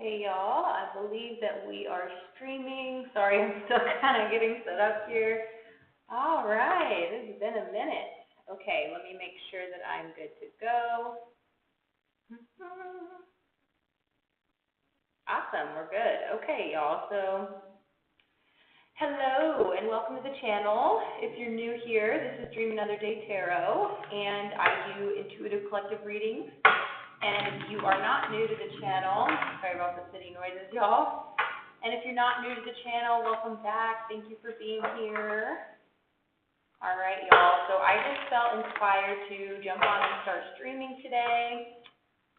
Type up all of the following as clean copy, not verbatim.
Hey y'all, I believe that we are streaming. Sorry, I'm still kind of getting set up here. All right, this has been a minute. Okay, let me make sure that I'm good to go. Awesome, we're good. Okay, y'all, so hello and welcome to the channel. If you're new here, this is Dream Another Day Tarot, and I do intuitive collective readings. And if you are not new to the channel, sorry about the city noises, y'all. And if you're not new to the channel, welcome back. Thank you for being here. All right, y'all. So I just felt inspired to jump on and start streaming today.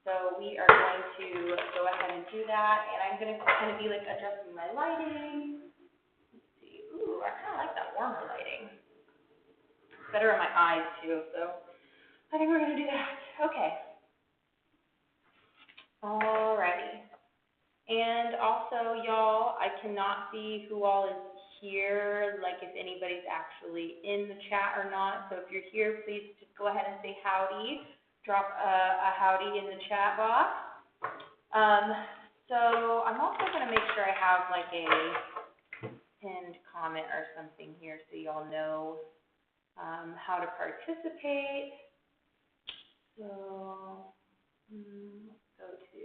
So we are going to go ahead and do that. And I'm going to kind of be like adjusting my lighting. Let's see. Ooh, I kind of like that warmer lighting. It's better on my eyes, too. So I think we're going to do that. Okay. Alrighty. And also, y'all, I cannot see who all is here, like if anybody's actually in the chat or not. So if you're here, please just go ahead and say howdy. Drop a howdy in the chat box. So I'm also going to make sure I have like a pinned comment or something here so y'all know how to participate. So go to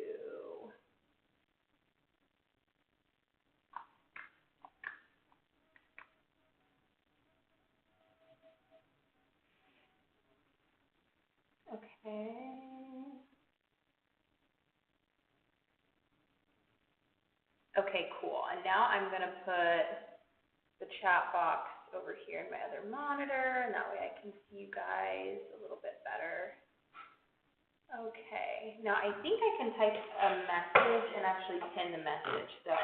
okay, cool. And now I'm going to put the chat box over here in my other monitor, and that way I can see you guys a little bit better. Okay, now I think I can type a message and actually pin the message, so.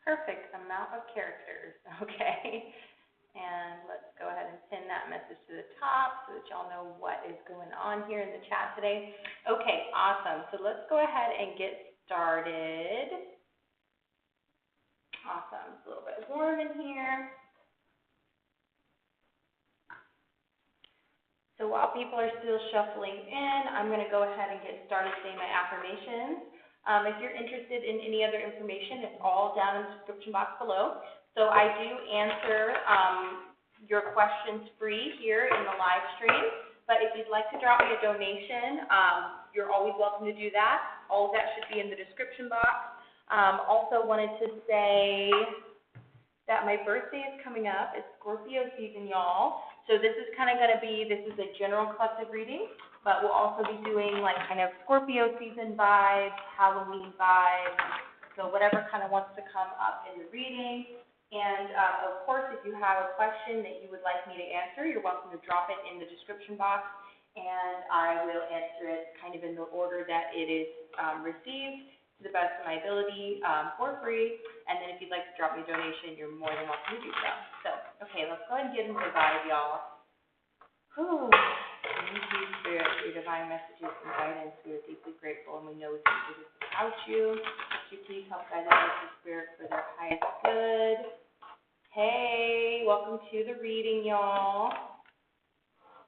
Perfect amount of characters, okay. And let's go ahead and pin that message to the top so that y'all know what is going on here in the chat today. Okay, awesome. So let's go ahead and get started. Awesome. It's a little bit warm in here. So while people are still shuffling in, I'm going to go ahead and get started saying my affirmations. If you're interested in any other information, it's all down in the description box below. So I do answer your questions free here in the live stream. But if you'd like to drop me a donation, you're always welcome to do that. All of that should be in the description box. Also wanted to say that my birthday is coming up. It's Scorpio season, y'all. So this is kind of going to be, this is a general collective reading, but we'll also be doing like kind of Scorpio season vibes, Halloween vibes, so whatever kind of wants to come up in the reading. And of course, if you have a question that you would like me to answer, you're welcome to drop it in the description box, and I will answer it kind of in the order that it is received to the best of my ability for free. And then if you'd like to drop me a donation, you're more than welcome to do so. So, okay, let's go ahead and get into the vibe, y'all. Whew. Thank you, Spirit, for your divine messages and guidance. We are deeply grateful, and we know we can't do this without you. Would you please help guide us with the Spirit for their highest good? Hey, welcome to the reading, y'all.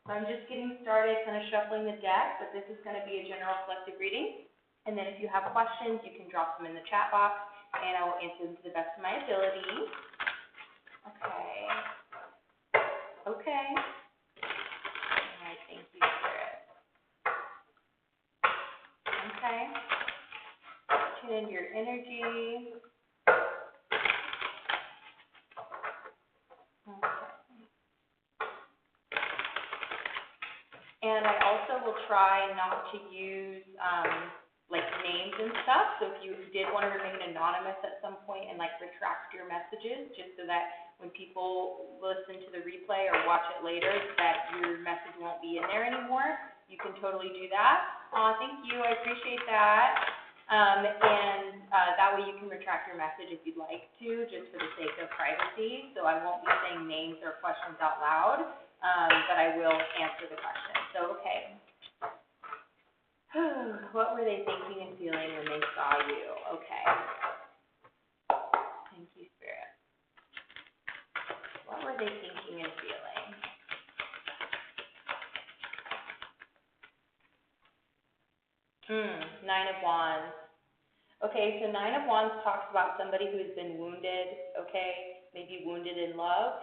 So I'm just getting started, kind of shuffling the deck, but this is going to be a general collective reading. And then if you have questions, you can drop them in the chat box, and I will answer them to the best of my ability. Okay. Okay. All right, thank you, Spirit. Okay. Tune into your energy. also will try not to use like names and stuff. So if you did want to remain anonymous at some point and like retract your messages, just so that when people listen to the replay or watch it later, that your message won't be in there anymore, you can totally do that. Thank you, I appreciate that. And that way you can retract your message if you'd like to, just for the sake of privacy. So I won't be saying names or questions out loud, but I will answer the question. So, okay. What were they thinking and feeling when they saw you? Okay. Thank you, Spirit. What were they thinking and feeling? Nine of Wands. Okay, so Nine of Wands talks about somebody who has been wounded, okay, maybe wounded in love.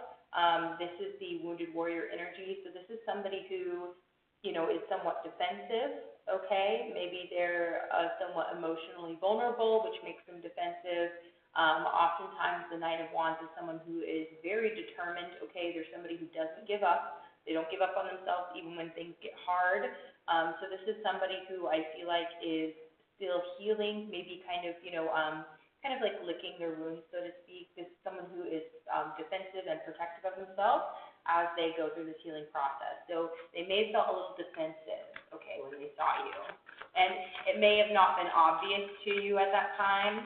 This is the wounded warrior energy. So this is somebody who, you know, is somewhat defensive, okay? Maybe they're somewhat emotionally vulnerable, which makes them defensive. Oftentimes the Nine of Wands is someone who is very determined, okay? They're somebody who doesn't give up. They don't give up on themselves even when things get hard. So this is somebody who I feel like is still healing, maybe kind of, you know, kind of like licking their wounds, so to speak. This is someone who is defensive and protective of themselves as they go through this healing process. So they may have felt a little defensive, okay, when they saw you. And it may have not been obvious to you at that time.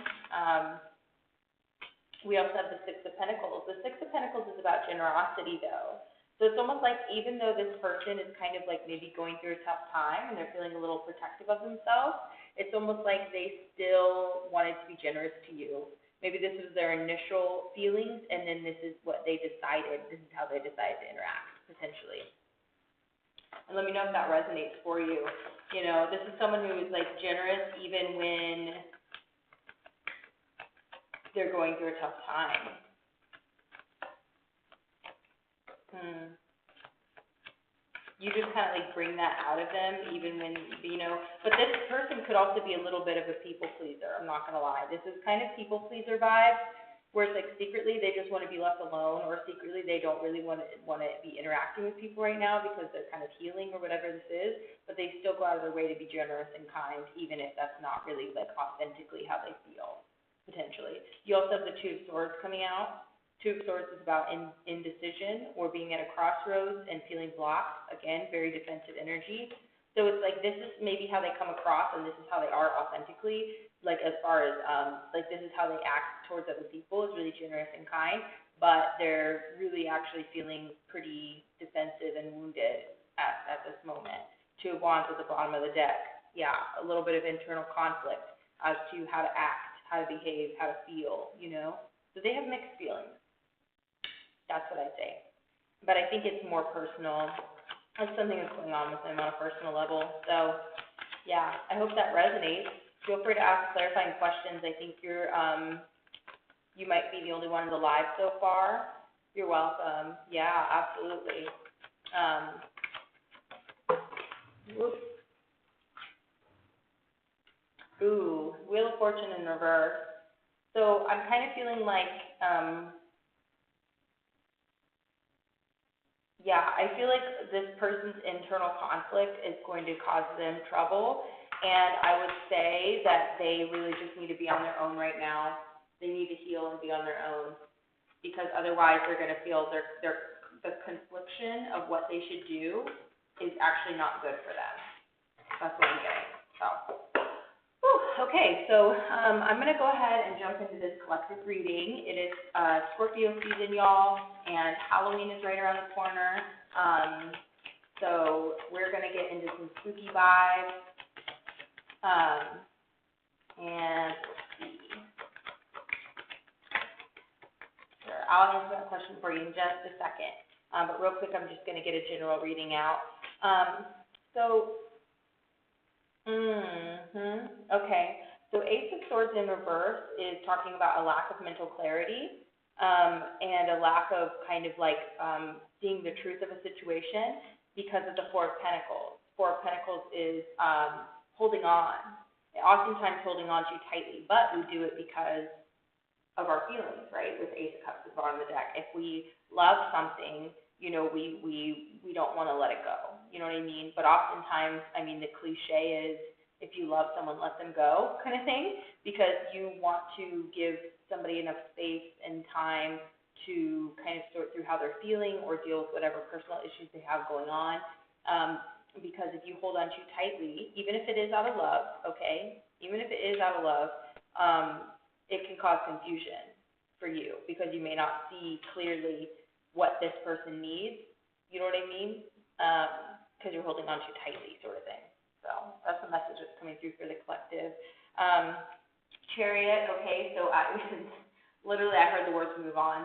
We also have the Six of Pentacles. The Six of Pentacles is about generosity, though. So it's almost like even though this person is kind of like maybe going through a tough time and they're feeling a little protective of themselves, it's almost like they still wanted to be generous to you. Maybe this was their initial feelings, and then this is what they decided. This is how they decided to interact, potentially. And let me know if that resonates for you. You know, this is someone who is like generous even when they're going through a tough time. You just kind of like bring that out of them even when, you know, but this person could also be a little bit of a people pleaser, I'm not going to lie. This is kind of people pleaser vibe, where it's like secretly they just want to be left alone, or secretly they don't really want to be interacting with people right now because they're kind of healing or whatever this is, but they still go out of their way to be generous and kind, even if that's not really like authentically how they feel, potentially. You also have the Two of Swords coming out. Two of Swords is about indecision or being at a crossroads and feeling blocked. Again, very defensive energy. So it's like this is maybe how they come across, and this is how they are authentically. Like as far as like this is how they act towards other people, is really generous and kind, but they're really actually feeling pretty defensive and wounded at this moment. Two of Wands at the bottom of the deck. Yeah, a little bit of internal conflict as to how to act, how to behave, how to feel, you know. So they have mixed feelings. That's what I say. But I think it's more personal. It's something that's going on with them on a personal level. So, yeah, I hope that resonates. Feel free to ask clarifying questions. I think you might be the only one in the live so far. You're welcome. Yeah, absolutely. Whoops. Ooh, Wheel of Fortune in reverse. So I'm kind of feeling like, I feel like this person's internal conflict is going to cause them trouble, and I would say that they really just need to be on their own right now. They need to heal and be on their own, because otherwise they're going to feel the confliction of what they should do is actually not good for them. That's what I'm getting. So. Okay, so I'm going to go ahead and jump into this collective reading. It is Scorpio season, y'all, and Halloween is right around the corner. So we're going to get into some spooky vibes. And let's see. Sure, I'll answer that question for you in just a second. But real quick, I'm just going to get a general reading out. Okay, so Ace of Swords in reverse is talking about a lack of mental clarity and a lack of kind of like seeing the truth of a situation because of the Four of Pentacles. Four of Pentacles is holding on, oftentimes holding on too tightly, but we do it because of our feelings, right, with Ace of Cups at the bottom of the deck. If we love something we don't want to let it go. You know what I mean? But oftentimes, I mean, the cliche is, if you love someone, let them go, kind of thing, because you want to give somebody enough space and time to kind of sort through how they're feeling or deal with whatever personal issues they have going on. Because if you hold on too tightly, even if it is out of love, okay, even if it is out of love, it can cause confusion for you because you may not see clearly what this person needs. You know what I mean? Because you're holding on too tightly, sort of thing. So that's the message that's coming through for the collective. Chariot, okay, so literally I heard the words move on.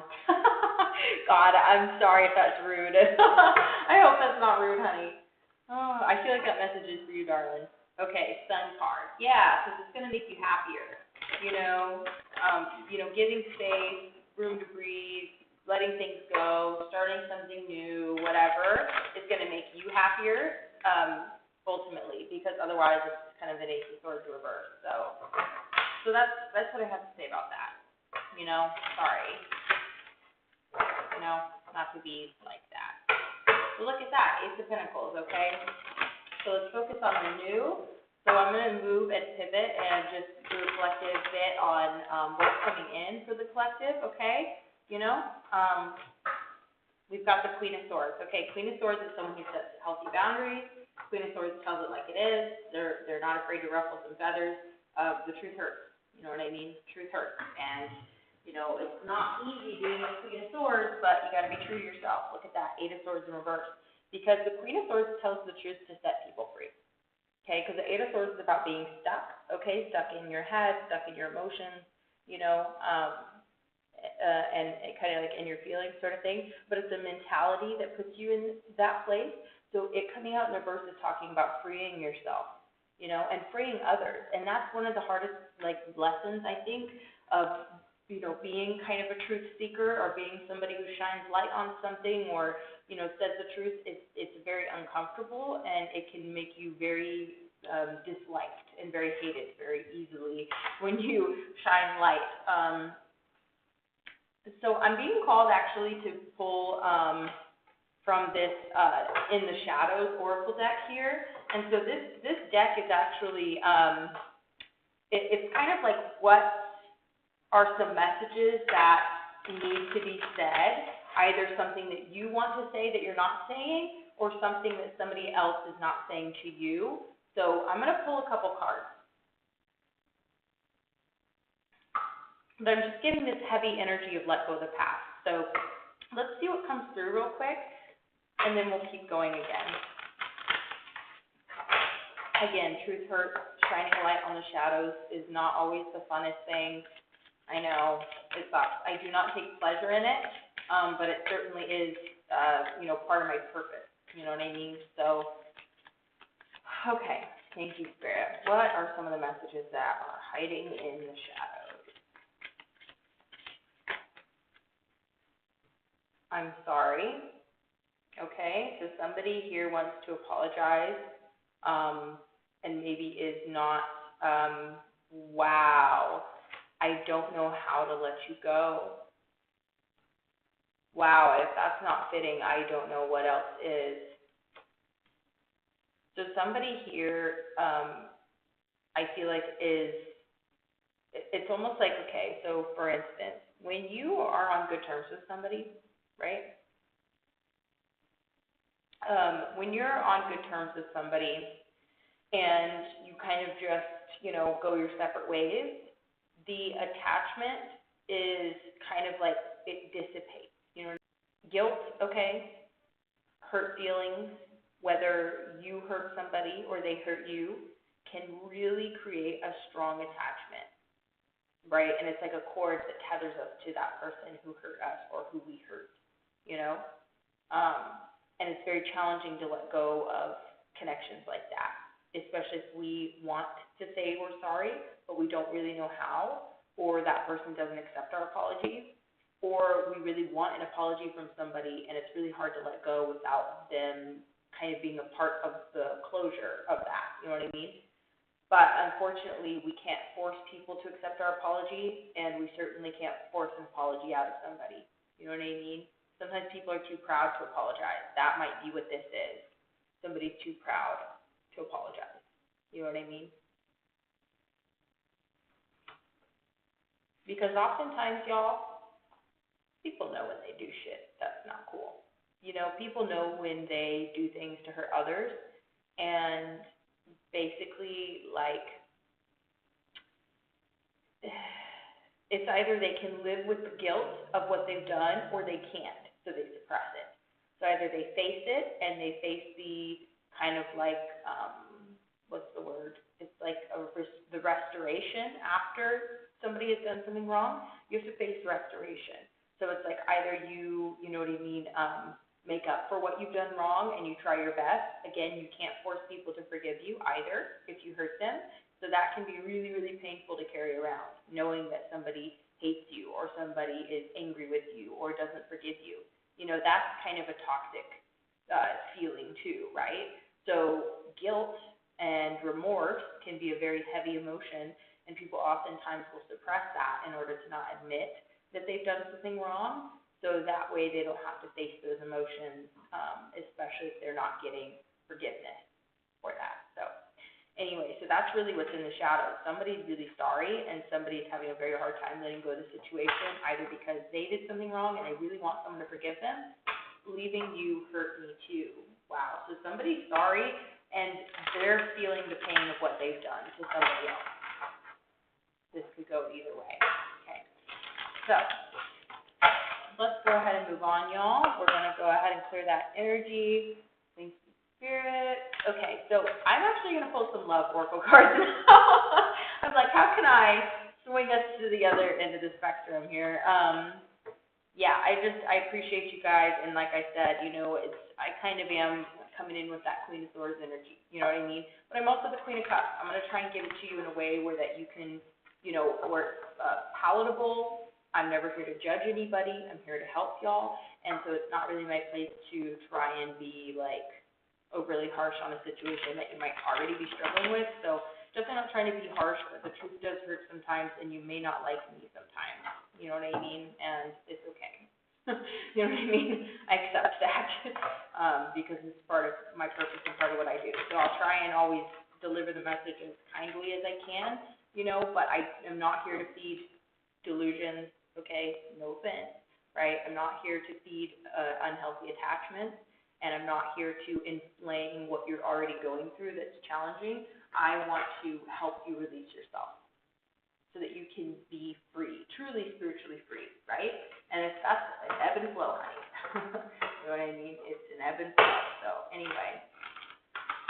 God, I'm sorry if that's rude. I hope that's not rude, honey. Oh, I feel like that message is for you, darling. Okay, Sun card. Yeah, because it's going to make you happier. Giving space, room to breathe, letting things go, starting something new, whatever, is going to make you happier, ultimately, because otherwise it's kind of an Ace of Swords reverse. So that's what I have to say about that. Sorry. Not to be like that. So look at that, Ace of Pentacles, okay? So let's focus on the new. So I'm going to move and pivot and just do a collective bit on what's coming in for the collective, okay? We've got the Queen of Swords. Okay, Queen of Swords is someone who sets healthy boundaries. Queen of Swords tells it like it is. They're not afraid to ruffle some feathers. The truth hurts. You know what I mean? Truth hurts. And, it's not easy being a Queen of Swords, but you got to be true to yourself. Look at that, Eight of Swords in reverse. Because the Queen of Swords tells the truth to set people free. Okay, because the Eight of Swords is about being stuck, okay, stuck in your head, stuck in your emotions, and kind of like in your feelings sort of thing. But it's a mentality that puts you in that place. So it coming out in reverse is talking about freeing yourself, and freeing others. And that's one of the hardest, lessons, I think, of being kind of a truth seeker or being somebody who shines light on something or, says the truth. It's very uncomfortable and it can make you very disliked and very hated very easily when you shine light. So I'm being called actually to pull from this In the Shadows Oracle deck here. And so this deck is actually, it's kind of like what are some messages that need to be said, either something that you want to say that you're not saying, or something that somebody else is not saying to you. So I'm going to pull a couple cards. But I'm just getting this heavy energy of let go of the past. So let's see what comes through real quick, and then we'll keep going again. Again, truth hurts. Shining a light on the shadows is not always the funnest thing. I know, it sucks. I do not take pleasure in it, but it certainly is, part of my purpose. You know what I mean? So, okay. Thank you, Spirit. What are some of the messages that are hiding in the shadows? I'm sorry. Okay, so somebody here wants to apologize, and maybe is not, wow. I don't know how to let you go. Wow, if that's not fitting, I don't know what else is. So somebody here, I feel like it's almost like, okay, so for instance, when you are on good terms with somebody, right? When you're on good terms with somebody and you kind of just, go your separate ways, the attachment is kind of like it dissipates. Guilt, okay, hurt feelings, whether you hurt somebody or they hurt you, can really create a strong attachment, right? And it's like a cord that tethers us to that person who hurt us or who we hurt, and it's very challenging to let go of connections like that, especially if we want to say we're sorry, but we don't really know how, or that person doesn't accept our apologies, or we really want an apology from somebody and it's really hard to let go without them kind of being a part of the closure of that, you know what I mean? But unfortunately, we can't force people to accept our apology, and we certainly can't force an apology out of somebody, you know what I mean? Sometimes people are too proud to apologize. That might be what this is. Somebody's too proud to apologize. You know what I mean? Because oftentimes, y'all, people know when they do shit that's not cool. You know, people know when they do things to hurt others, and basically, like, it's either they can live with the guilt of what they've done or they can't, so they suppress it. So either they face it and they face the kind of like, what's the word? It's like the restoration after somebody has done something wrong. You have to face restoration. So it's like either you know what I mean, make up for what you've done wrong and you try your best. Again, you can't force people to forgive you either if you hurt them. So that can be really, really painful to carry around, knowing that somebody hates you or somebody is angry with you or doesn't forgive you. You know, that's kind of a toxic feeling too, right? So guilt and remorse can be a very heavy emotion, and people oftentimes will suppress that in order to not admit that they've done something wrong, so that way they don't have to face those emotions, especially if they're not getting forgiveness for that. So anyway, so that's really what's in the shadows. Somebody's really sorry, and somebody's having a very hard time letting go of the situation, either because they did something wrong and they really want someone to forgive them. Leaving you hurt me too. Wow. So somebody's sorry, and they're feeling the pain of what they've done to somebody else. This could go either way. Okay. So let's go ahead and move on, y'all. We're going to go ahead and clear that energy. Thank you, Spirit. Okay, so I'm actually going to pull some love oracle cards now. I'm like, how can I swing us to the other end of the spectrum here? Yeah, I appreciate you guys, and like I said, you know, I kind of am coming in with that Queen of Swords energy, you know what I mean? But I'm also the Queen of Cups. I'm going to try and give it to you in a way where that you can, you know, where it's palatable. I'm never here to judge anybody. I'm here to help y'all, and so it's not really my place to try and be, like, overly harsh on a situation that you might already be struggling with. So definitely not trying to be harsh, but the truth does hurt sometimes, and you may not like me sometimes. You know what I mean? And it's okay. You know what I mean? I accept that because it's part of my purpose and part of what I do. So I'll try and always deliver the message as kindly as I can, you know, but I am not here to feed delusions, okay? No offense, right? I'm not here to feed unhealthy attachments, and I'm not here to inflame what you're already going through that's challenging. I want to help you release yourself so that you can be free, truly spiritually free, right? And that's an ebb and flow, honey. You know what I mean? It's an ebb and flow. So anyway,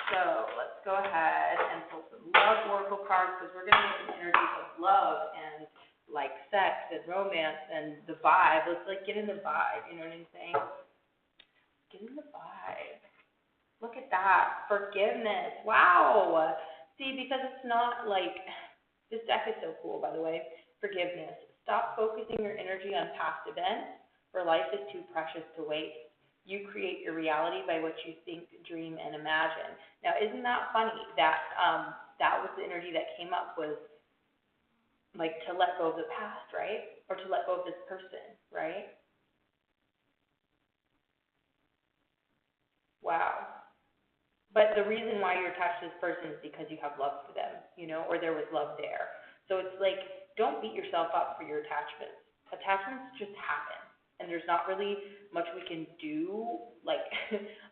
so let's go ahead and pull some love oracle cards, because we're going to get some energy of love and like sex and romance and the vibe. Let's like get in the vibe, you know what I'm saying? Get in the vibe. Look at that. Forgiveness. Wow. See, because it's not like, this deck is so cool, by the way. Forgiveness. Stop focusing your energy on past events, for life is too precious to waste. You create your reality by what you think, dream, and imagine. Now, isn't that funny that that was the energy that came up, was like to let go of the past, right? Or to let go of this person, right? Wow. But the reason why you're attached to this person is because you have love for them, you know, or there was love there. So it's like, don't beat yourself up for your attachments. Attachments just happen, and there's not really much we can do. Like,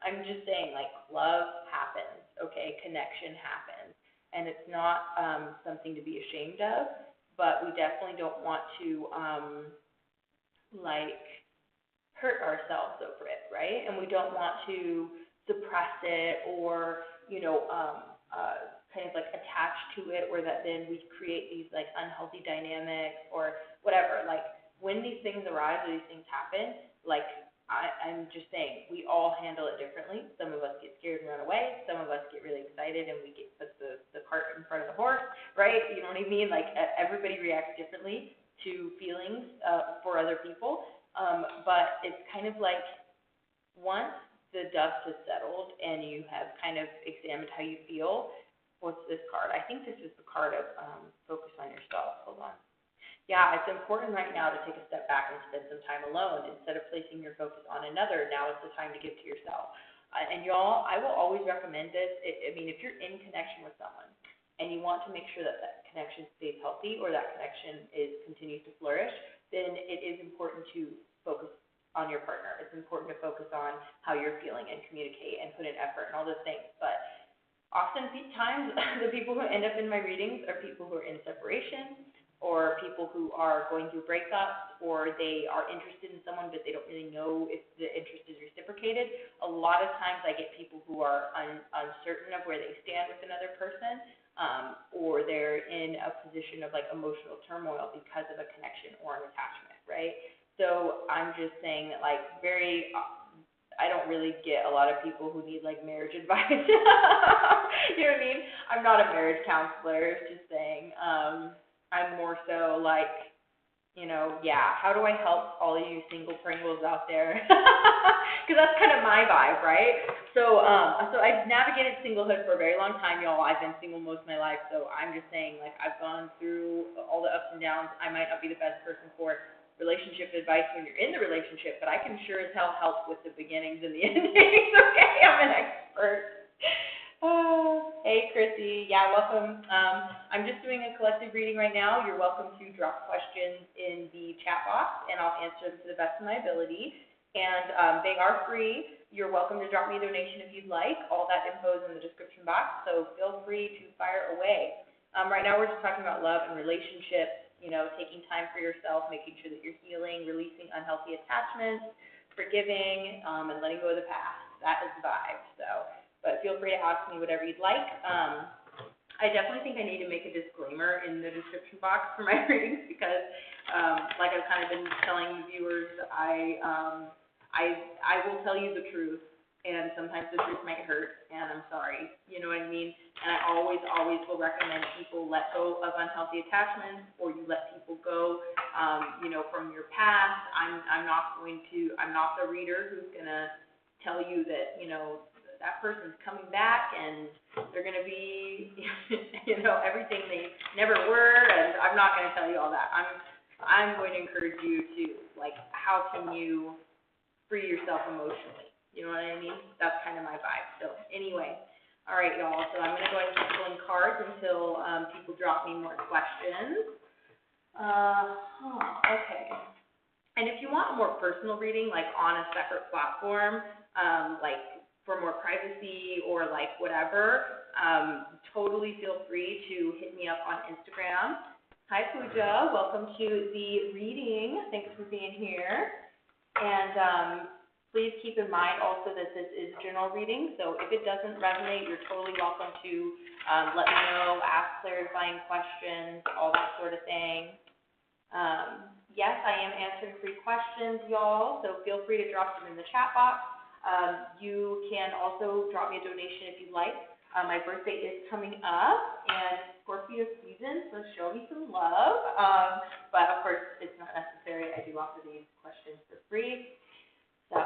I'm just saying, like, love happens, okay? Connection happens, and it's not something to be ashamed of, but we definitely don't want to, like, hurt ourselves over it, right? And we don't want to suppress it or, you know, kind of like attach to it, where that then we create these like unhealthy dynamics or whatever. Like when these things arise or these things happen, like I'm just saying, we all handle it differently. Some of us get scared and run away. Some of us get really excited and we get put the cart in front of the horse, right? You know what I mean? Like everybody reacts differently to feelings for other people. But it's kind of like once the dust has settled and you have kind of examined how you feel, what's this card? I think this is the card of focus on yourself. Hold on. yeah, it's important right now to take a step back and spend some time alone. Instead of placing your focus on another, now is the time to give to yourself. And y'all, I will always recommend this. I mean, if you're in connection with someone and you want to make sure that that connection stays healthy or that connection continues to flourish, then it is important to focus on your partner. It's important to focus on how you're feeling and communicate and put in effort and all those things. But oftentimes, the people who end up in my readings are people who are in separation, or people who are going through breakups, or they are interested in someone but they don't really know if the interest is reciprocated. A lot of times I get people who are uncertain of where they stand with another person, or they're in a position of like emotional turmoil because of a connection or an attachment, right? So I'm just saying that like I don't really get a lot of people who need like marriage advice. You know what I mean? I'm not a marriage counselor, just saying. I'm more so like, how do I help all of you single Pringles out there? Because that's kind of my vibe, right? So I've navigated singlehood for a very long time, y'all. I've been single most of my life, so I'm just saying, like, I've gone through all the ups and downs. I might not be the best person for relationship advice when you're in the relationship, but I can sure as hell help with the beginnings and the endings, okay? I'm an expert. Hey, Chrissy. Yeah, welcome. I'm just doing a collective reading right now. You're welcome to drop questions in the chat box, and I'll answer them to the best of my ability. And they are free. You're welcome to drop me a donation if you'd like. All that info is in the description box, so feel free to fire away. Right now we're just talking about love and relationships, taking time for yourself, making sure that you're healing, releasing unhealthy attachments, forgiving, and letting go of the past. That is the vibe. But feel free to ask me whatever you'd like. I definitely think I need to make a disclaimer in the description box for my readings because, like I've kind of been telling viewers, I will tell you the truth, and sometimes the truth might hurt, and I'm sorry. You know what I mean? And I always will recommend people let go of unhealthy attachments, or you let people go, from your past. I'm not the reader who's gonna tell you that, that person's coming back and they're going to be, everything they never were, and I'm not going to tell you all that. I'm going to encourage you to, like, how can you free yourself emotionally? You know what I mean? That's kind of my vibe. So anyway, all right, y'all. So I'm going to go ahead and keep pulling cards until people drop me more questions. Okay. And if you want a more personal reading, like on a separate platform, like for more privacy or like whatever, totally feel free to hit me up on Instagram. Hi, Pooja. Welcome to the reading. Thanks for being here. And please keep in mind also that this is general reading, so if it doesn't resonate, you're totally welcome to let me know, ask clarifying questions, all that sort of thing. Yes, I am answering free questions, y'all, so feel free to drop them in the chat box. You can also drop me a donation if you'd like. My birthday is coming up, and Scorpio season, so show me some love. But of course, it's not necessary. I do offer these questions for free. So,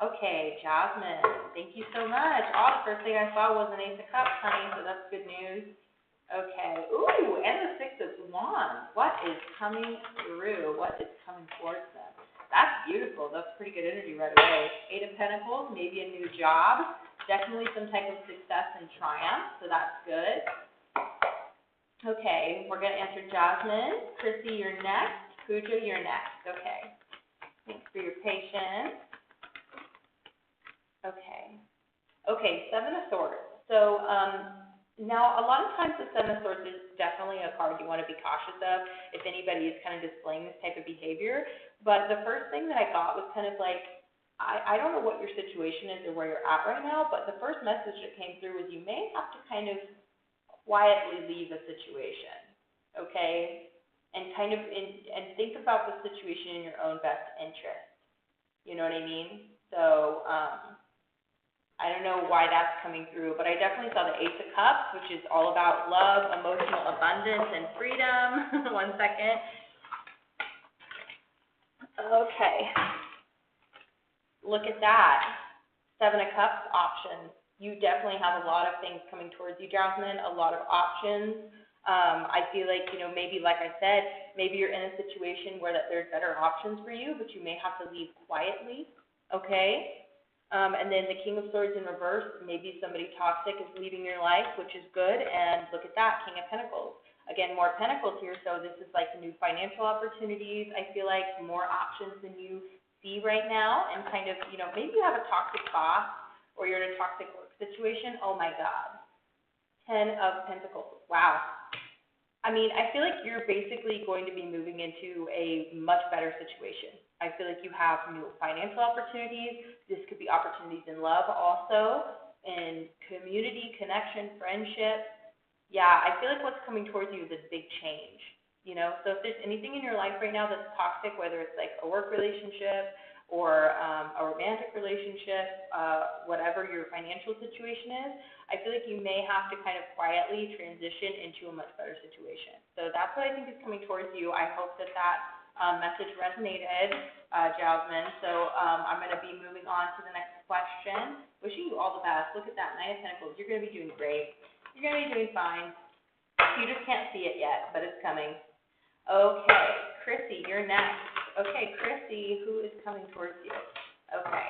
okay, Jasmine, thank you so much. The first thing I saw was an Ace of Cups, honey, so that's good news. Okay, ooh, and the Six of Wands. What is coming through? What is coming towards them? That's beautiful. That's pretty good energy right away. Eight of Pentacles, maybe a new job. Definitely some type of success and triumph, so that's good. Okay, we're going to answer Jasmine. Chrissy, you're next. Pooja, you're next. Okay. Thanks for your patience. Okay, Seven of Swords. So, now, a lot of times the Seven of Swords is definitely a card you want to be cautious of if anybody is kind of displaying this type of behavior. But the first thing that I got was kind of like, I don't know what your situation is or where you're at right now, but the first message that came through was you may have to kind of quietly leave a situation, okay? And kind of and think about the situation in your own best interest. You know what I mean? So, I don't know why that's coming through, but I definitely saw the Ace of Cups, which is all about love, emotional abundance, and freedom. 1 second. Okay. Look at that. Seven of Cups options. You definitely have a lot of things coming towards you, Jasmine, a lot of options. I feel like, maybe like I said, maybe you're in a situation where that there's better options for you, but you may have to leave quietly, okay? And then the King of Swords in reverse, maybe somebody toxic is leaving your life, which is good, and look at that, King of Pentacles. Again, more pentacles here, so this is like new financial opportunities. I feel like more options than you see right now, and kind of, maybe you have a toxic boss or you're in a toxic work situation. Oh my God. 10 of Pentacles. Wow. I mean, I feel like you're basically going to be moving into a much better situation. I feel like you have new financial opportunities. This could be opportunities in love also, in community, connection, friendship. Yeah, I feel like what's coming towards you is a big change, So if there's anything in your life right now that's toxic, whether it's like a work relationship or a romantic relationship, whatever your financial situation is, I feel like you may have to kind of quietly transition into a much better situation. So that's what I think is coming towards you. I hope that message resonated, Jasmine. So I'm going to be moving on to the next question. Wishing you all the best. Look at that, Knight of Pentacles. You're going to be doing great. You're going to be doing fine. You just can't see it yet, but it's coming. Okay, Chrissy, you're next. Okay, Chrissy, who is coming towards you? Okay.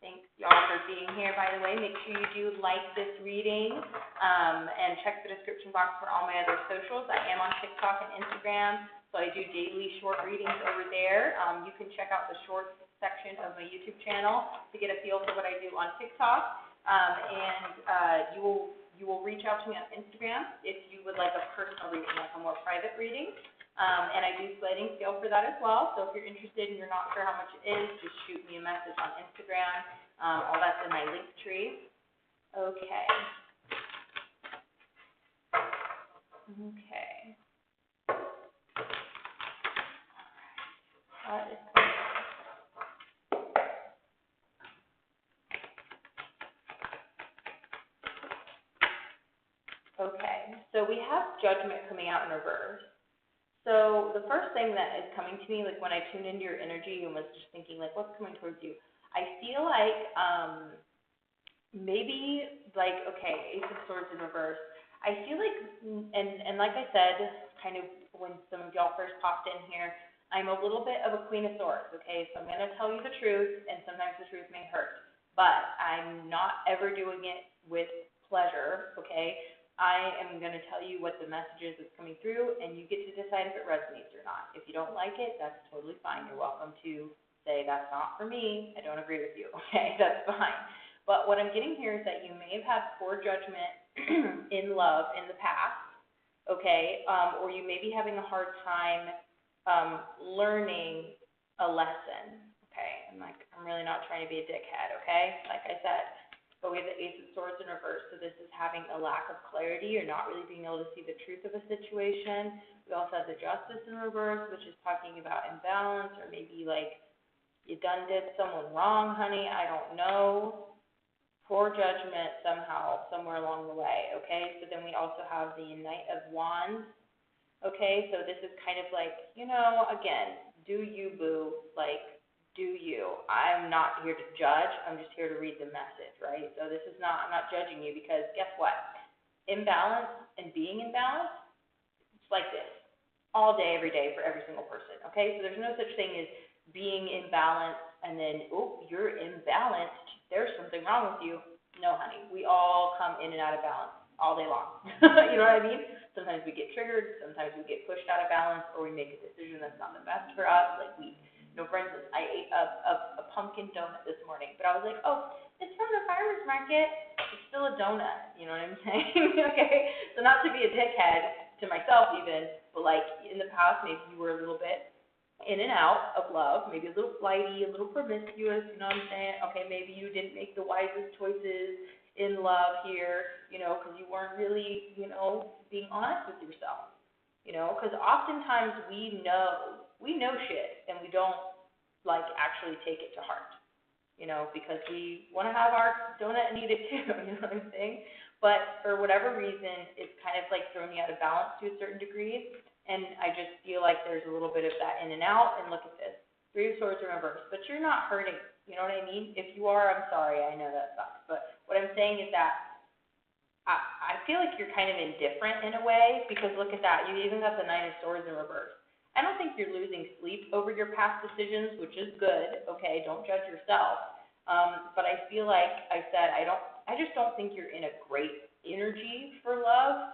Thanks, y'all, for being here, by the way. Make sure you do like this reading and check the description box for all my other socials. I am on TikTok and Instagram, so I do daily short readings over there. You can check out the short section of my YouTube channel to get a feel for what I do on TikTok. You will reach out to me on Instagram if you would like a personal reading, like a more private reading. And I do sliding scale for that as well. So if you're interested and you're not sure how much it is, just shoot me a message on Instagram. All that's in my link tree. Okay. Okay. All right. What is going on? Okay, so we have Judgment coming out in reverse. So the first thing that is coming to me, like when I tuned into your energy and was just thinking, like, what's coming towards you? I feel like maybe, like, okay, Ace of Swords in reverse. I feel like, and like I said, kind of when some of y'all first popped in here, I'm a little bit of a Queen of Swords, okay? So I'm going to tell you the truth, and sometimes the truth may hurt. But I'm not ever doing it with pleasure, okay? I am going to tell you what the message is that's coming through, and you get to decide if it resonates or not. If you don't like it, that's totally fine. You're welcome to say, that's not for me. I don't agree with you. Okay, that's fine. But what I'm getting here is that you may have had poor judgment in love in the past, okay, or you may be having a hard time learning a lesson, okay? I'm really not trying to be a dickhead, okay? Like I said. But we have the Ace of Swords in reverse, so this is having a lack of clarity or not really being able to see the truth of a situation. We also have the Justice in reverse, which is talking about imbalance, or maybe like you done did someone wrong, honey, I don't know. Poor judgment somehow, somewhere along the way, okay? So then we also have the Knight of Wands, okay? So this is kind of like, again, do you, boo, like, do you. I'm not here to judge. I'm just here to read the message, right? So I'm not judging you because guess what? Imbalance and being imbalanced, it's like this all day, every day for every single person, okay? So there's no such thing as being imbalanced and then, you're imbalanced. There's something wrong with you. No, honey. We all come in and out of balance all day long. You know what I mean? Sometimes we get triggered. Sometimes we get pushed out of balance, or we make a decision that's not the best for us. For instance, I ate a pumpkin donut this morning, but I was like, it's from the farmer's market. It's still a donut, you know what I'm saying? Okay? So not to be a dickhead to myself even, but like in the past, maybe you were a little bit in and out of love, maybe a little flighty, a little promiscuous, you know what I'm saying? Okay, maybe you didn't make the wisest choices in love here, because you weren't really, being honest with yourself, because oftentimes we know shit and we don't actually take it to heart, because we want to have our donut and eat it too, you know what I'm saying? But for whatever reason, it's kind of like throwing me out of balance to a certain degree, and I just feel like there's a little bit of that in and out, and look at this, Three of Swords in reverse, but you're not hurting, you know what I mean? If you are, I'm sorry, I know that sucks, but what I'm saying is that I feel like you're kind of indifferent in a way, because look at that, you even got the Nine of Swords in reverse. I don't think you're losing sleep over your past decisions, which is good, okay, don't judge yourself. But I feel like I said, I just don't think you're in a great energy for love,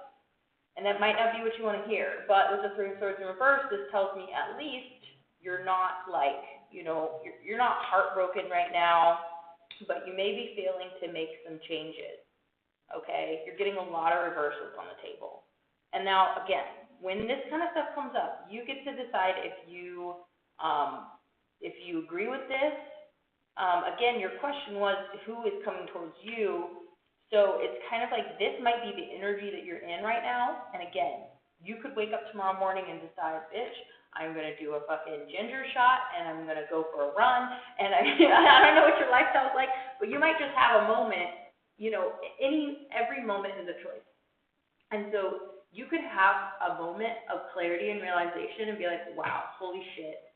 and that might not be what you want to hear. But with the Three of Swords in reverse, this tells me at least you're not like, you're not heartbroken right now, but you may be failing to make some changes. Okay, you're getting a lot of reversals on the table. And now, again, when this kind of stuff comes up, you get to decide if you agree with this. Again, your question was who is coming towards you. So it's kind of like this might be the energy that you're in right now. And again, you could wake up tomorrow morning and decide, bitch, I'm going to do a fucking ginger shot, and I'm going to go for a run. And I don't know what your lifestyle's like, but you might just have a moment. Every moment is a choice. And so you could have a moment of clarity and realization and be like, wow, holy shit,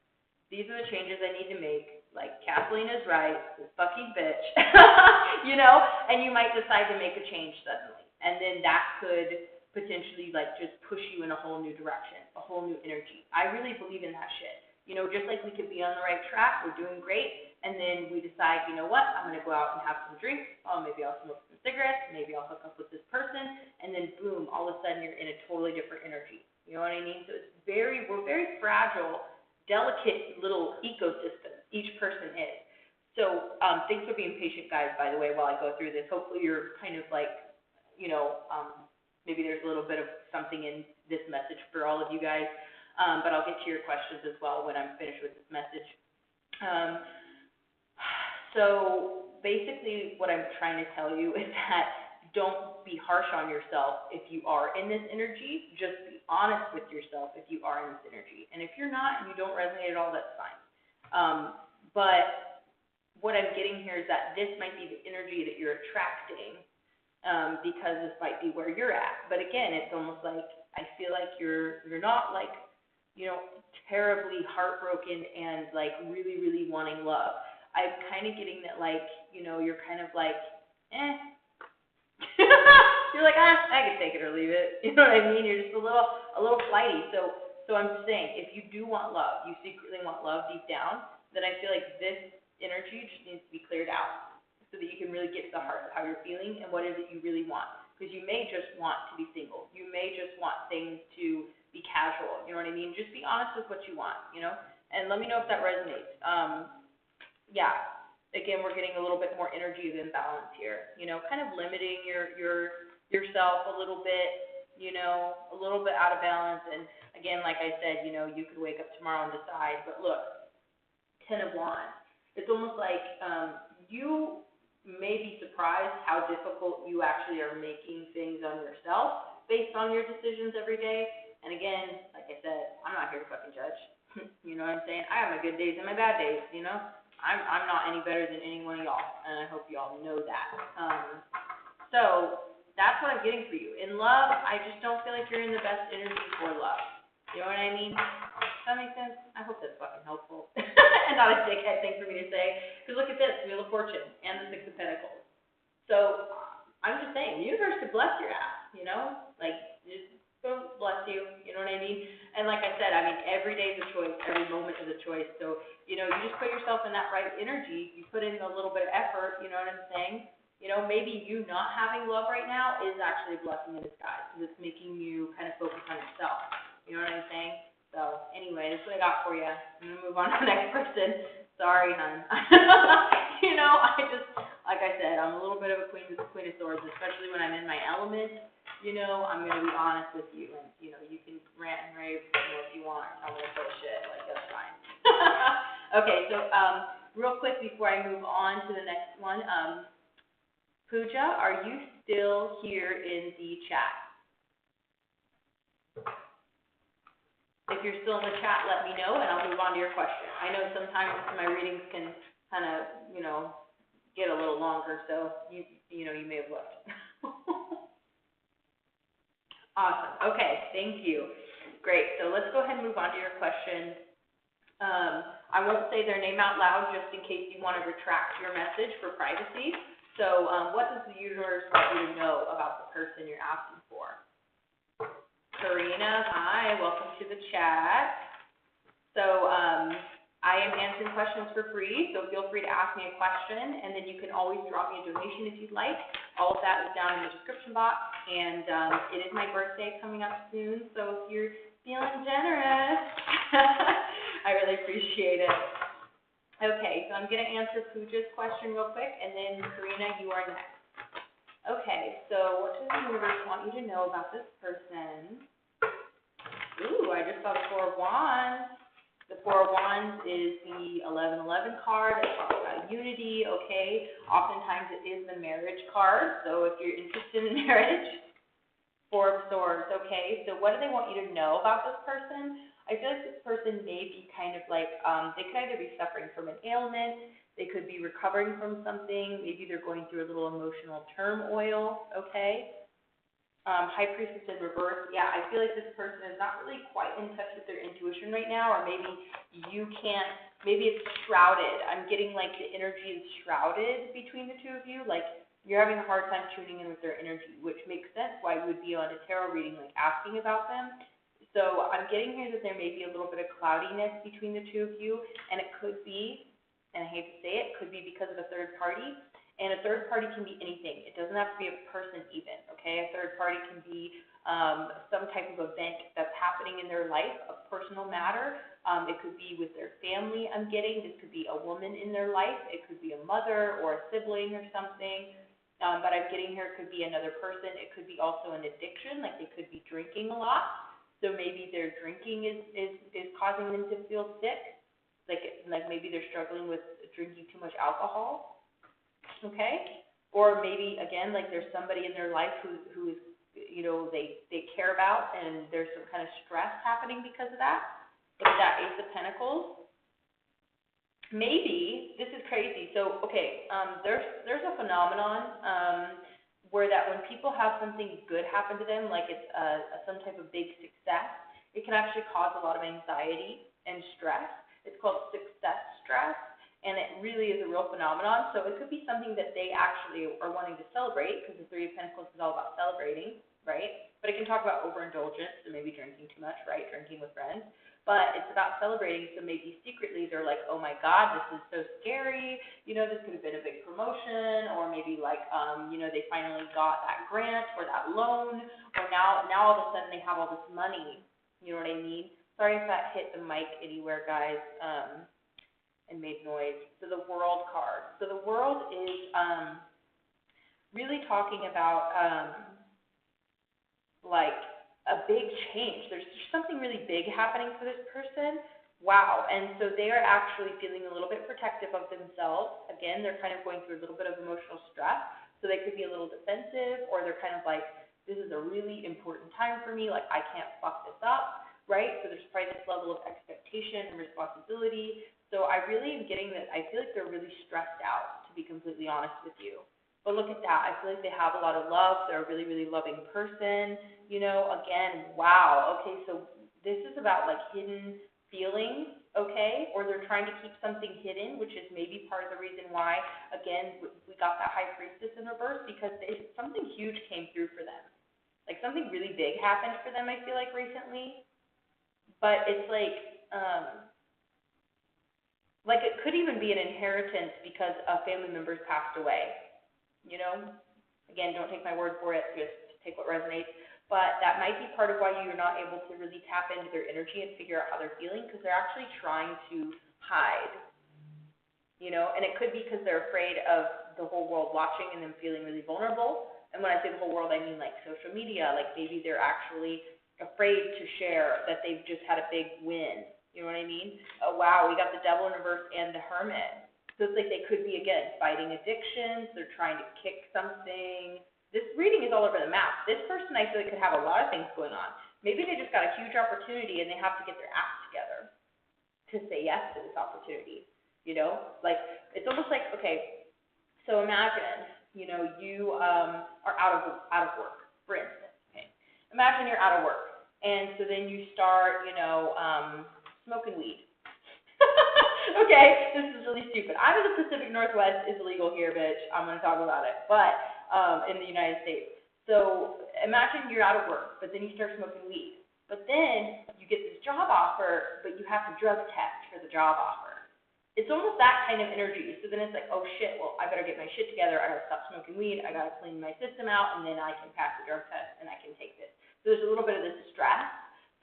these are the changes I need to make. Like, Kathleen is right, this fucking bitch, and you might decide to make a change suddenly. And then that could potentially, like, just push you in a whole new direction, a whole new energy. I really believe in that shit. Just like we could be on the right track, we're doing great, and then we decide, you know what, I'm going to go out and have some drinks. Oh, maybe I'll smoke some cigarettes. Maybe I'll hook up with this person. And then, boom, all of a sudden you're in a totally different energy. You know what I mean? So we're very fragile, delicate little ecosystems. Each person is. So thanks for being patient, guys, by the way, while I go through this. Hopefully you're kind of like, maybe there's a little bit of something in this message for all of you guys. But I'll get to your questions as well when I'm finished with this message. So basically what I'm trying to tell you is that don't be harsh on yourself if you are in this energy. Just be honest with yourself if you are in this energy. And if you're not and you don't resonate at all, that's fine. But what I'm getting here is that this might be the energy that you're attracting, because this might be where you're at. But again, it's almost like I feel like you're not like, terribly heartbroken and like really, really wanting love. I'm kind of getting that, like, you're kind of like, you're like, I can take it or leave it. You know what I mean? You're just a little flighty. So I'm just saying, if you do want love, you secretly want love deep down, then I feel like this energy just needs to be cleared out so that you can really get to the heart of how you're feeling and what is it you really want. Because you may just want to be single. You may just want things to be casual. You know what I mean? Just be honest with what you want, and let me know if that resonates. Again, we're getting a little bit more energy of imbalance here, kind of limiting yourself a little bit, a little bit out of balance. And again, like I said, you could wake up tomorrow and decide. But look, 10 of Wands. It's almost like you may be surprised how difficult you actually are making things on yourself based on your decisions every day. And again, like I said, I'm not here to fucking judge. You know what I'm saying? I have my good days and my bad days, I'm not any better than any one of y'all, and I hope y'all know that. So that's what I'm getting for you. In love, I just don't feel like you're in the best energy for love. You know what I mean? Does that make sense? I hope that's fucking helpful. And not a dickhead thing for me to say. Because look at this, Wheel of Fortune and the Six of Pentacles. So I'm just saying, the universe could bless your ass, Like, just go bless you, you know what I mean? And like I said, every day is a choice, every moment is a choice. So, you just put yourself in that right energy, you put in a little bit of effort, you know what I'm saying? Maybe you not having love right now is actually a blessing in disguise, because it's making you kind of focus on yourself, you know what I'm saying? So, anyway, this is what I got for you. I'm going to move on to the next person. Sorry, hon. I just, like I said, I'm a little bit of a queen of swords, especially when I'm in my element. I'm going to be honest with you, and, you can rant and rave, if you want, or tell me to bullshit, like, that's fine. Okay, so, real quick before I move on to the next one, Pooja, are you still here in the chat? If you're still in the chat, let me know, and I'll move on to your question. I know sometimes my readings can kind of, get a little longer, so, you may have left. Awesome. Okay, thank you. Great. So let's go ahead and move on to your question. I won't say their name out loud just in case you want to retract your message for privacy. So what does the universe want you to know about the person you're asking for? Karina, hi, welcome to the chat. So I am answering questions for free, so feel free to ask me a question, and then you can always drop me a donation if you'd like. All of that is down in the description box, and it is my birthday coming up soon, so if you're feeling generous, I really appreciate it. Okay, so I'm going to answer Pooja's question real quick, and then Karina, you are next. Okay, so what does the universe want you to know about this person? Ooh, I just saw the Four of Wands. The Four of Wands is the 1111 card. It talks about unity, okay? Oftentimes it is the marriage card, so if you're interested in marriage, Four of Swords, okay? So what do they want you to know about this person? I feel like this person may be kind of like, they could either be suffering from an ailment, they could be recovering from something, maybe they're going through a little emotional turmoil, okay? High Priestess in reverse, yeah, I feel like this person is not really quite in touch with their intuition right now, or maybe you can't, maybe it's shrouded. I'm getting like the energy is shrouded between the two of you, like you're having a hard time tuning in with their energy, which makes sense why we would be on a tarot reading, like asking about them. So I'm getting here that there may be a little bit of cloudiness between the two of you, and it could be, and I hate to say it, could be because of a third party. And a third party can be anything. It doesn't have to be a person even, okay? A third party can be some type of event that's happening in their life, a personal matter. It could be with their family, I'm getting. This could be a woman in their life. It could be a mother or a sibling or something. But I'm getting here it could be another person. It could be also an addiction, like they could be drinking a lot. So maybe their drinking is causing them to feel sick. Like maybe they're struggling with drinking too much alcohol. Okay, or maybe again, like there's somebody in their life who is, you know, they care about, and there's some kind of stress happening because of that. Look at that Ace of Pentacles. Maybe this is crazy. So okay, there's a phenomenon where that when people have something good happen to them, like it's some type of big success, it can actually cause a lot of anxiety and stress. It's called success stress. And it really is a real phenomenon. So it could be something that they actually are wanting to celebrate, because the Three of Pentacles is all about celebrating, right? But it can talk about overindulgence, so maybe drinking too much, right? Drinking with friends. But it's about celebrating, so maybe secretly they're like, oh my God, this is so scary. You know, this could have been a big promotion, or maybe like, you know, they finally got that grant or that loan, or now all of a sudden they have all this money. You know what I mean? Sorry if that hit the mic anywhere, guys. And made noise. So the World card. So the World is really talking about like a big change. There's something really big happening for this person. Wow. And so they are actually feeling a little bit protective of themselves. Again, they're kind of going through a little bit of emotional stress. So they could be a little defensive, or they're kind of like, this is a really important time for me. Like, I can't fuck this up, right? So there's probably this level of expectation and responsibility. So I really am getting that I feel like they're really stressed out, to be completely honest with you. But look at that. I feel like they have a lot of love. They're a really, really loving person. You know, again, wow. Okay, so this is about like hidden feelings, okay? Or they're trying to keep something hidden, which is maybe part of the reason why, again, we got that High Priestess in reverse, because something huge came through for them. Like something really big happened for them, I feel like, recently. But it's like it could even be an inheritance because a family member's passed away, you know? Again, don't take my word for it, just take what resonates. But that might be part of why you're not able to really tap into their energy and figure out how they're feeling, because they're actually trying to hide, you know? And it could be because they're afraid of the whole world watching and them feeling really vulnerable. And when I say the whole world, I mean like social media. Like maybe they're actually afraid to share that they've just had a big win. You know what I mean? Oh, wow, we got the Devil in reverse and the Hermit. So it's like they could be, again, fighting addictions. They're trying to kick something. This reading is all over the map. This person, I feel like, could have a lot of things going on. Maybe they just got a huge opportunity and they have to get their act together to say yes to this opportunity. You know? Like, it's almost like, okay, so imagine, you know, you are out of work, for instance. Okay? Imagine you're out of work. And so then you start, you know, smoking weed. Okay, this is really stupid. I'm in the Pacific Northwest. It's illegal here, bitch. I'm going to talk about it. But in the United States. So imagine you're out of work, but then you start smoking weed. But then you get this job offer, but you have to drug test for the job offer. It's almost that kind of energy. So then it's like, oh shit, well, I better get my shit together. I gotta stop smoking weed. I gotta clean my system out, and then I can pass the drug test and I can take this. So there's a little bit of this stress.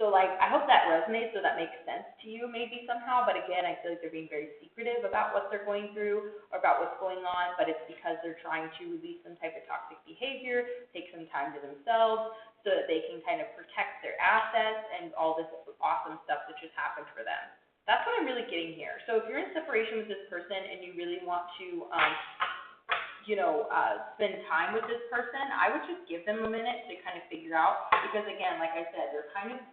So like, I hope that resonates, so that makes sense to you maybe somehow. But again, I feel like they're being very secretive about what they're going through or about what's going on. But it's because they're trying to release some type of toxic behavior, take some time to themselves, so that they can kind of protect their assets and all this awesome stuff that just happened for them. That's what I'm really getting here. So if you're in separation with this person and you really want to, spend time with this person, I would just give them a minute to kind of figure out, because again, like I said,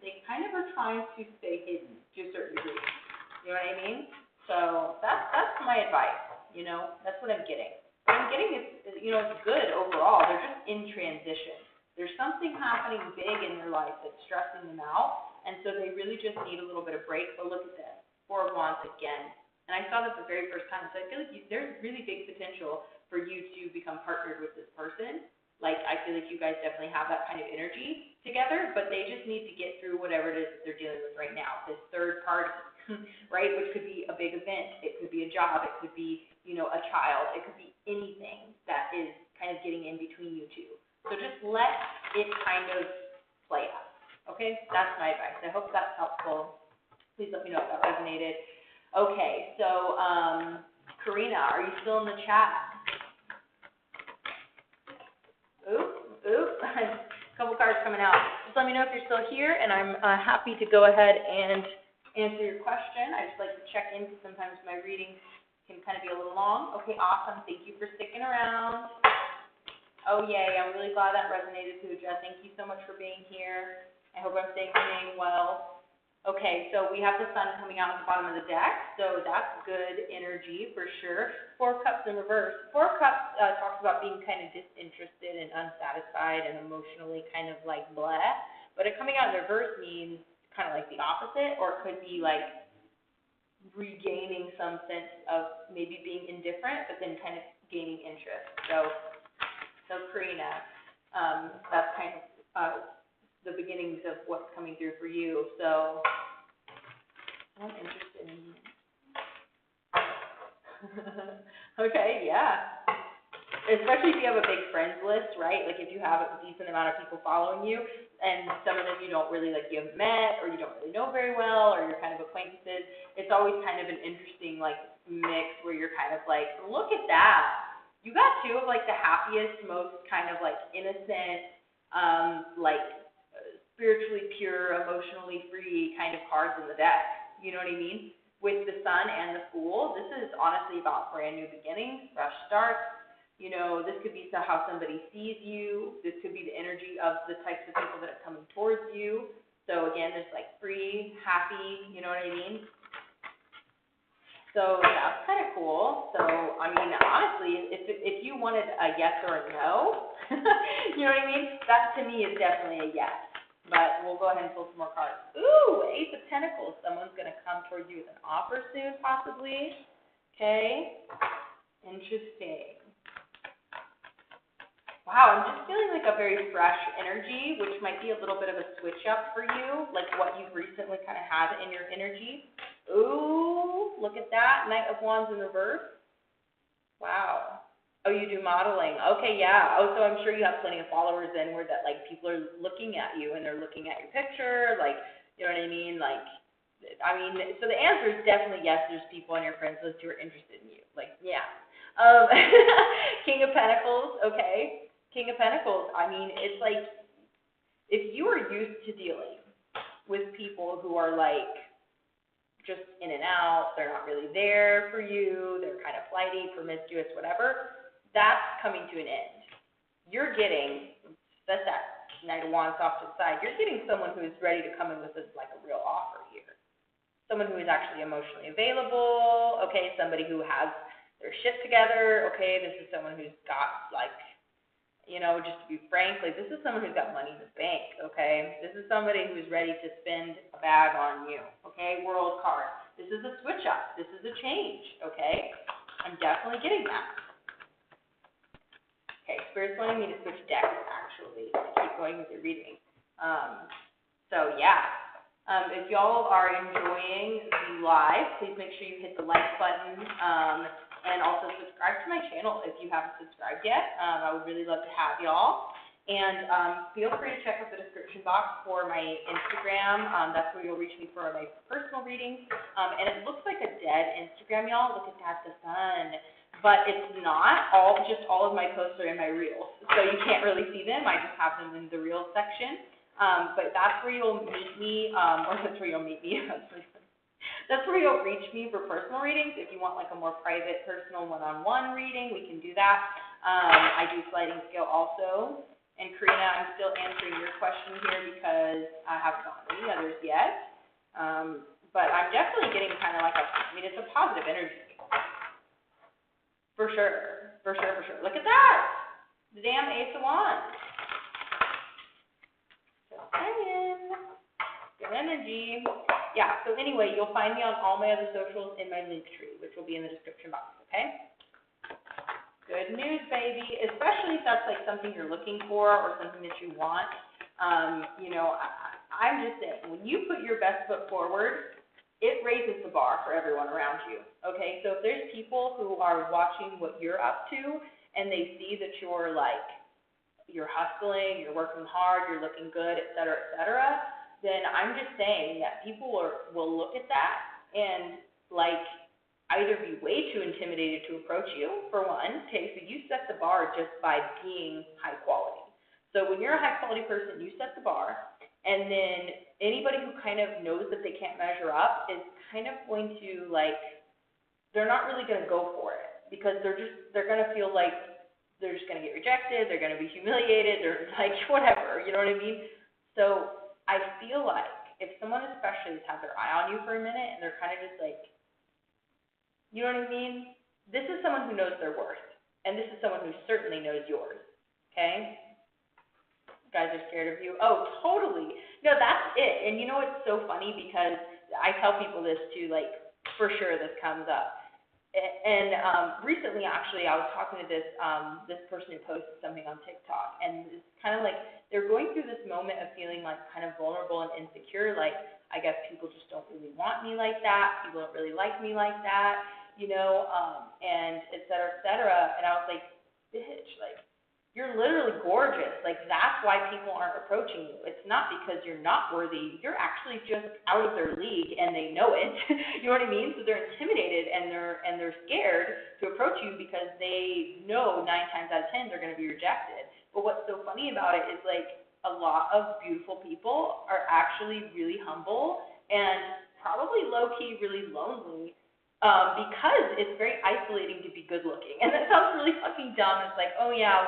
they kind of are trying to stay hidden to a certain degree. You know what I mean? So that's my advice. That's what I'm getting. What I'm getting is, it's good overall. They're just in transition. There's something happening big in their life that's stressing them out, and so they really just need a little bit of break. But look at this, 4 of Wands again. And I saw this the very first time, so I feel like there's really big potential for you to become partnered with this person. Like, I feel like you guys definitely have that kind of energy together, but they just need to get through whatever it is that they're dealing with right now. This third party, right, which could be a big event. It could be a job. It could be, a child. It could be anything that is kind of getting in between you two. So just let it kind of play out, okay? That's my advice. I hope that's helpful. Please let me know if that resonated. Okay, so Karina, are you still in the chat? Oops, a couple cards coming out. Just let me know if you're still here, and I'm happy to go ahead and answer your question. I just like to check in because sometimes my readings can kind of be a little long. Okay, awesome. Thank you for sticking around. Oh, yay. I'm really glad that resonated, Pooja. Thank you so much for being here. I hope I'm saying your name well. Okay, so we have the sun coming out at the bottom of the deck, so that's good energy for sure. 4 of Cups in reverse. 4 of Cups talks about being kind of disinterested and unsatisfied and emotionally kind of like blah, but it coming out in reverse means kind of like the opposite, or it could be like regaining some sense of maybe being indifferent, but then kind of gaining interest. So Karina, that's kind of the beginnings of what's coming through for you. So I'm interested in you. Okay, yeah. Especially if you have a big friends list, right? Like if you have a decent amount of people following you, and some of them you don't really like, you haven't met, or you don't really know very well, or you're kind of acquaintances, it's always kind of an interesting like mix where you're kind of like, look at that. You got 2 of like the happiest, most kind of like innocent, spiritually pure, emotionally free kind of cards in the deck. You know what I mean? With the Sun and the Fool, this is honestly about brand new beginnings, fresh starts. This could be how somebody sees you. This could be the energy of the types of people that are coming towards you. So again, there's like free, happy, you know what I mean? So that's kind of cool. So, I mean, honestly, if you wanted a yes or a no, you know what I mean? That to me is definitely a yes. But we'll go ahead and pull some more cards. Ooh, Ace of Pentacles. Someone's going to come towards you with an offer soon, possibly. Okay. Interesting. Wow, I'm just feeling like a very fresh energy, which might be a little bit of a switch up for you, like what you've recently kind of had in your energy. Ooh, look at that. Knight of Wands in reverse. Wow. Oh, you do modeling. Okay, yeah. Oh, so I'm sure you have plenty of followers then where that, like, people are looking at you and they're looking at your picture, like, you know what I mean? Like, so the answer is definitely yes, there's people on your friends list who are interested in you. Like, yeah. King of Pentacles, okay. King of Pentacles, I mean, it's like, if you are used to dealing with people who are, like, just in and out, they're not really there for you, they're kind of flighty, promiscuous, whatever, that's coming to an end. You're getting, that's that Knight of Wands off to the side, you're getting someone who is ready to come in with like a real offer here. Someone who is actually emotionally available, okay, somebody who has their shit together, okay, this is someone who's got like, just to be frank, like this is someone who's got money in the bank, okay? This is somebody who's ready to spend a bag on you, okay? World card. This is a switch up. This is a change, okay? I'm definitely getting that. Okay, Spirit's wanting me to switch decks, actually, to keep going with your reading. So, yeah. If y'all are enjoying the live, please make sure you hit the like button, and also subscribe to my channel if you haven't subscribed yet. I would really love to have y'all. And feel free to check out the description box for my Instagram. That's where you'll reach me for my personal readings. And it looks like a dead Instagram, y'all. Look at that, the sun. But it's not. Just all of my posts are in my Reels. So you can't really see them. I just have them in the Reels section. But that's where you'll meet me, or that's where you'll meet me. That's where you'll reach me for personal readings. If you want like a more private, personal, one-on-one reading, we can do that. I do sliding scale also. And Karina, I'm still answering your question here because I haven't gotten any others yet. But I'm definitely getting kind of like it's a positive energy. For sure. Look at that. The damn Ace of Wands. Just saying. Good energy. Yeah, so anyway, you'll find me on all my other socials in my link tree, which will be in the description box, okay? Good news, baby, especially if that's like something you're looking for or something that you want. I'm just saying, when you put your best foot forward, it raises the bar for everyone around you, okay? So if there's people who are watching what you're up to and they see that you're hustling, you're working hard, you're looking good, et cetera, then I'm just saying that people will look at that and either be way too intimidated to approach you, for one. Okay, so you set the bar just by being high quality. So when you're a high quality person, you set the bar, and then anybody who kind of knows that they can't measure up is kind of going to they're not really going to go for it because they're going to feel like they're just going to get rejected, they're going to be humiliated, they're like whatever, you know what I mean? So I feel like if someone especially has had their eye on you for a minute and they're kind of just you know what I mean? This is someone who knows their worth, and this is someone who certainly knows yours, okay? You guys are scared of you? Oh, totally. No, that's it. And you know what's so funny? Because I tell people this too, for sure this comes up. And recently, actually, I was talking to this person who posted something on TikTok, and it's kind of they're going through this moment of feeling kind of vulnerable and insecure, I guess people just don't really want me like that, people don't really like me like that, and et cetera, and I was like, bitch, you're literally gorgeous, that's why people aren't approaching you. It's not because you're not worthy, you're actually just out of their league, and they know it, you know what I mean? So they're intimidated, and they're scared to approach you because they know 9 times out of 10 they're going to be rejected. But what's so funny about it is a lot of beautiful people are actually really humble and probably low-key really lonely because it's very isolating to be good-looking. And that sounds really fucking dumb. It's oh yeah,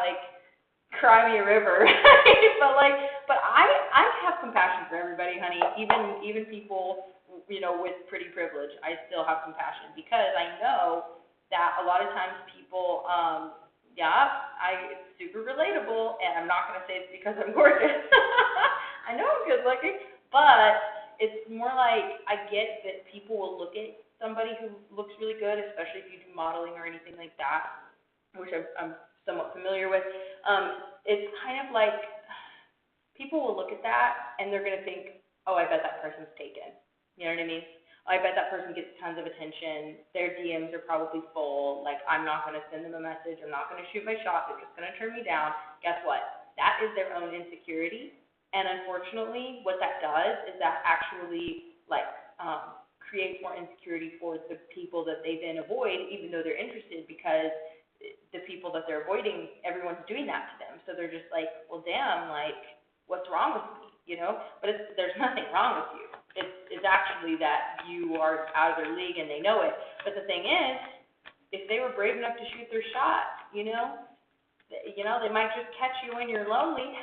cry me a river. but I have compassion for everybody, honey. Even people, with pretty privilege, I still have compassion because I know that a lot of times people, it's super relatable, and I'm not going to say it's because I'm gorgeous. I know I'm good looking, but it's more I get that people will look at somebody who looks really good, especially if you do modeling or anything like that, which I'm somewhat familiar with. It's kind of people will look at that, and they're going to think, oh, I bet that person's taken. You know what I mean? I bet that person gets tons of attention. Their DMs are probably full. I'm not going to send them a message. I'm not going to shoot my shot. They're just going to turn me down. Guess what? That is their own insecurity. And unfortunately, what that does is that actually, creates more insecurity for the people that they then avoid, even though they're interested, because the people that they're avoiding, everyone's doing that to them. So they're just well, damn, what's wrong with me, But there's nothing wrong with you. It's actually that you are out of their league and they know it. But the thing is, if they were brave enough to shoot their shot, they might just catch you when you're lonely.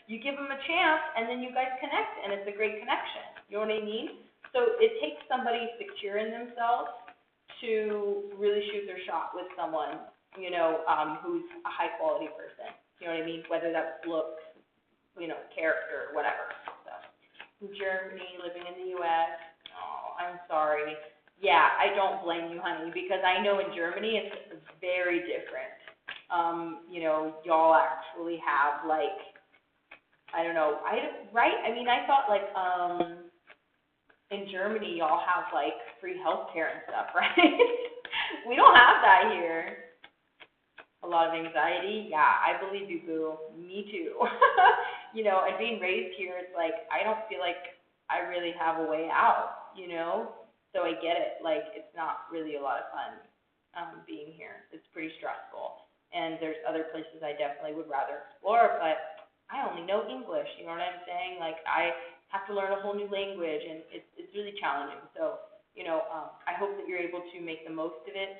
You give them a chance, and then you guys connect, and it's a great connection. You know what I mean? So it takes somebody secure in themselves to really shoot their shot with someone, who's a high-quality person. You know what I mean? Whether that's looks, character, whatever. So, Germany, living in the U.S. Oh, I'm sorry. Yeah, I don't blame you, honey, because I know in Germany it's very different. Y'all actually have like, I don't know, right? I mean, I thought like in Germany y'all have like free healthcare and stuff, right? We don't have that here. A lot of anxiety. Yeah, I believe you, boo. Me too. And being raised here, it's like I don't feel like I really have a way out. So I get it. Like, it's not really a lot of fun being here. It's pretty stressful. And there's other places I definitely would rather explore, but I only know English. You know what I'm saying? Like, I have to learn a whole new language, and it's really challenging. So, I hope that you're able to make the most of it.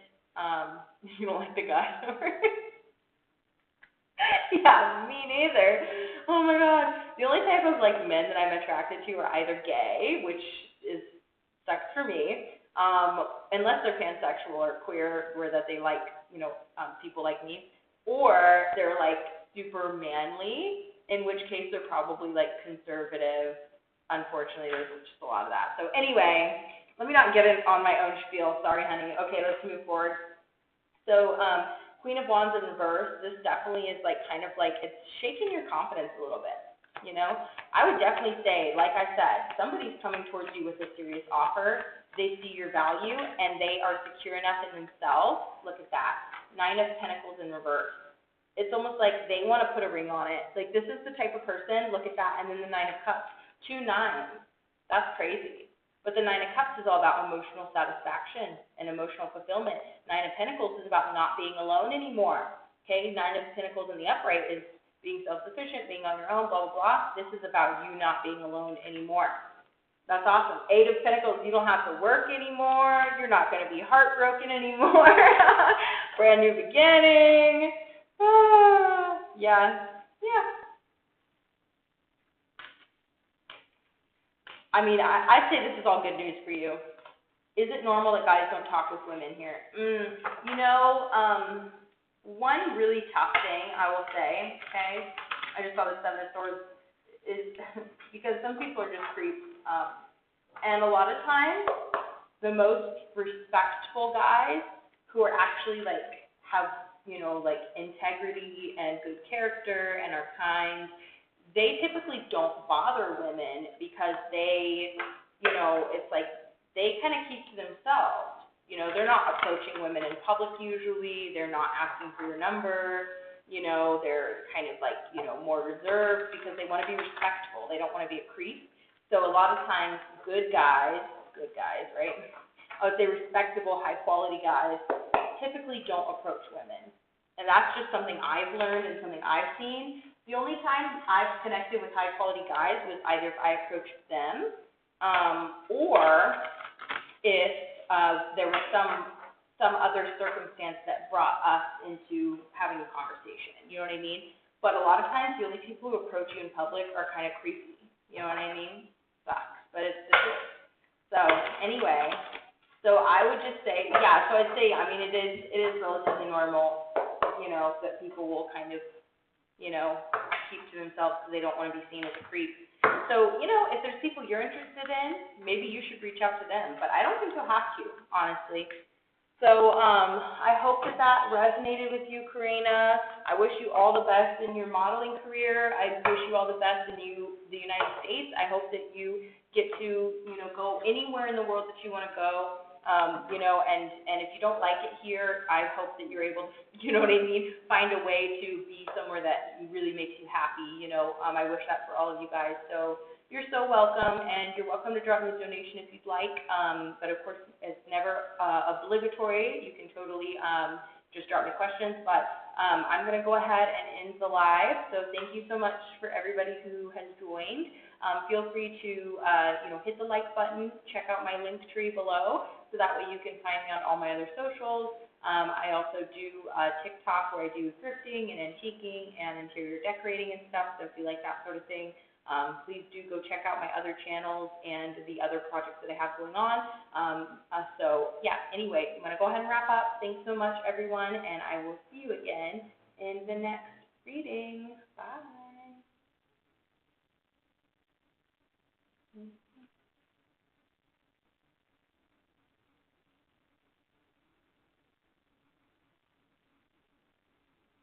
You don't like the guys over Yeah, me neither. Oh my god. The only type of like men that I'm attracted to are either gay, which sucks for me, unless they're pansexual or queer, where that they like, people like me, or they're like super manly, in which case they're probably like conservative. Unfortunately, there's just a lot of that. So anyway, let me not get in on my own spiel. Sorry, honey. Okay, let's move forward. So, Queen of Wands in reverse, this definitely is like kind of like it's shaking your confidence a little bit, I would definitely say, like I said, somebody's coming towards you with a serious offer. They see your value and they are secure enough in themselves. Look at that. 9 of Pentacles in reverse. It's almost like they want to put a ring on it. Like this is the type of person, look at that, and then the 9 of Cups. 2 9s. That's crazy. But the 9 of Cups is all about emotional satisfaction and emotional fulfillment. 9 of Pentacles is about not being alone anymore. Okay, 9 of Pentacles in the upright is being self-sufficient, being on your own, blah, blah, blah. This is about you not being alone anymore. That's awesome. 8 of Pentacles, you don't have to work anymore. You're not going to be heartbroken anymore. Brand new beginning. Yeah. I mean, I'd say this is all good news for you. Is it normal that guys don't talk with women here? One really tough thing I will say, okay, I just saw the 7 of Swords, is because some people are just creeps. And a lot of times, the most respectful guys who are actually like have, like integrity and good character and are kind, they typically don't bother women because they, it's like they kind of keep to themselves. They're not approaching women in public usually. They're not asking for your number. They're kind of like, more reserved because they want to be respectful. They don't want to be a creep. So a lot of times, good guys, right? I would say respectable, high-quality guys typically don't approach women. And that's just something I've learned and something I've seen. The only time I've connected with high-quality guys was either if I approached them or if there was some other circumstance that brought us into having a conversation. You know what I mean? But a lot of times, the only people who approach you in public are kind of creepy. You know what I mean? Sucks, but it's the truth. So anyway, so I would just say, yeah. So I'd say, I mean, it is relatively normal, that people will kind of, keep to themselves because they don't want to be seen as a creep. So, if there's people you're interested in, maybe you should reach out to them. But I don't think you'll have to, honestly. So, I hope that resonated with you, Karina. I wish you all the best in your modeling career. I wish you all the best in the United States. I hope that you get to, go anywhere in the world that you want to go. And if you don't like it here, I hope that you're able to, find a way to be somewhere that really makes you happy. I wish that for all of you guys. So you're so welcome, and you're welcome to drop me a donation if you'd like. But of course, it's never obligatory. You can totally just drop me questions. But I'm going to go ahead and end the live. So thank you so much for everybody who has joined. Feel free to hit the like button. Check out my link tree below, so that way you can find me on all my other socials. I also do TikTok, where I do thrifting and antiquing and interior decorating and stuff. So if you like that sort of thing, please do go check out my other channels and the other projects that I have going on. So yeah, anyway, I'm going to go ahead and wrap up. Thanks so much, everyone, and I will see you again in the next reading. Bye.